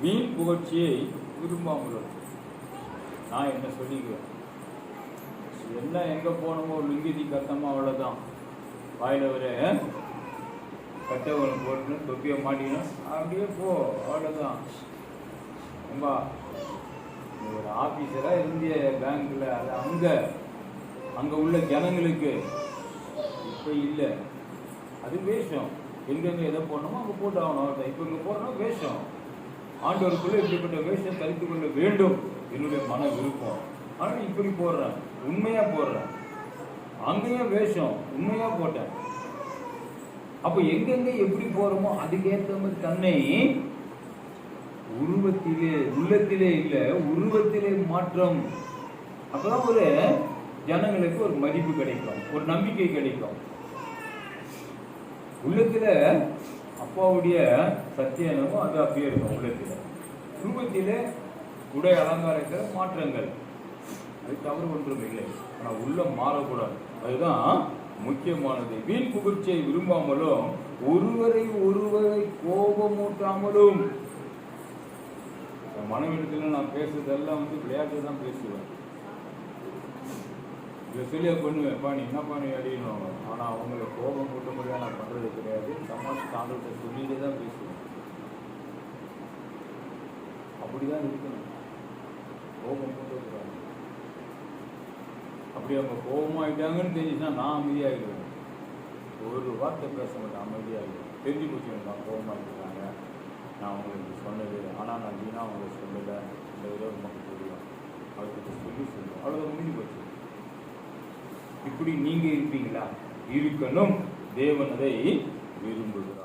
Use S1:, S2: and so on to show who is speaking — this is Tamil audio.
S1: வீண் புகழ்ச்சியை விரும்பாமல். நான் என்ன சொல்லிக்குவேன், என்ன எங்கே போனமோ லுங்கிதி கத்தமா அவ்வளோதான். வாயில் ஒரு கட்டவளம் போட்டுன்னு தொப்பியை மாட்டிக்கணும், அப்படியே போ, அவ்வளோதான். ரொம்ப ஒரு ஆஃபீஸராக இந்திய பேங்க்கில் அது அங்கே உள்ள ஜனங்களுக்கு இப்போ இல்லை, அது வேஷம். எங்கெங்கே எதை போடணுமோ அங்கே போட்டு ஆகணும். இப்போ இங்கே போடணும் வேஷம். ஆண்டவருக்குள்ளே இப்படிப்பட்ட வேஷம் தரித்து கொள்ள வேண்டும் என்னுடைய மன விருப்பம். ஆனால் இப்படி போடுறேன், உண்மையாக போடுறேன். அங்கேயும் வேஷம், உண்மையாக போட்டேன். அப்போ எங்கெங்கே எப்படி போகிறோமோ அதுக்கேற்ற மாதிரி தன்னை உருவத்திலே, உள்ளத்திலே இல்லை உருவத்திலே மாற்றம். அப்போதான் ஒரு ஜனங்களுக்கு ஒரு மதிப்பு கிடைக்கும், ஒரு நம்பிக்கை கிடைக்கும். உள்ளத்துல அப்பாவுடைய சத்தியனமோ அது அப்படியே இருக்கும். உள்ளத்துல உருவத்திலே உடை அலங்காரத்தில் மாற்றங்கள், அது தவறு ஒன்றும் இல்லை. ஆனால் உள்ளம் மாறக்கூடாது, அதுதான் முக்கியமானது. வீண் புகழ்ச்சியை விரும்பாமலும் ஒருவரை கோபமூட்டாமலும். மனைவிடத்தில் நான் பேசுறதெல்லாம் விளையாட்டு தான் பேசுவேன். இதை சொல்லியா பண்ணுவேன், நீ என்னப்பா நீ அடிக்கணும். ஆனால் அவங்களை கோபம் கூட்ட முடியாது, நான் பண்ணுறது கிடையாது. சமாஜ் தாண்டவத்தை சொல்லிட்டு தான் பேசுவேன். அப்படிதான் இருக்கணும், கோபம் கூட்டக்கூடாது. அப்படி அவங்க கோபமாயிட்டாங்கன்னு தெரிஞ்சுன்னா நான் அமைதியாகிடுவேன். ஒரு வார்த்தை பேச மாட்டேன், அமைதியாகிடுவேன். தெரிஞ்சு போச்சு நான் கோபமாகிட்டாங்க, நான் அவங்களுக்கு சொன்னது. ஆனால் நான் வீணாக அவங்களுக்கு சொல்லலை, இந்த விதம் நமக்கு தெரியும், அவர்கிட்ட சொல்லுவேன். அவ்வளோ முடிஞ்சு போச்சு. இப்படி நீங்க இருப்பீங்களா? இருக்கணும். தேவன் அதை விரும்புகிறார்.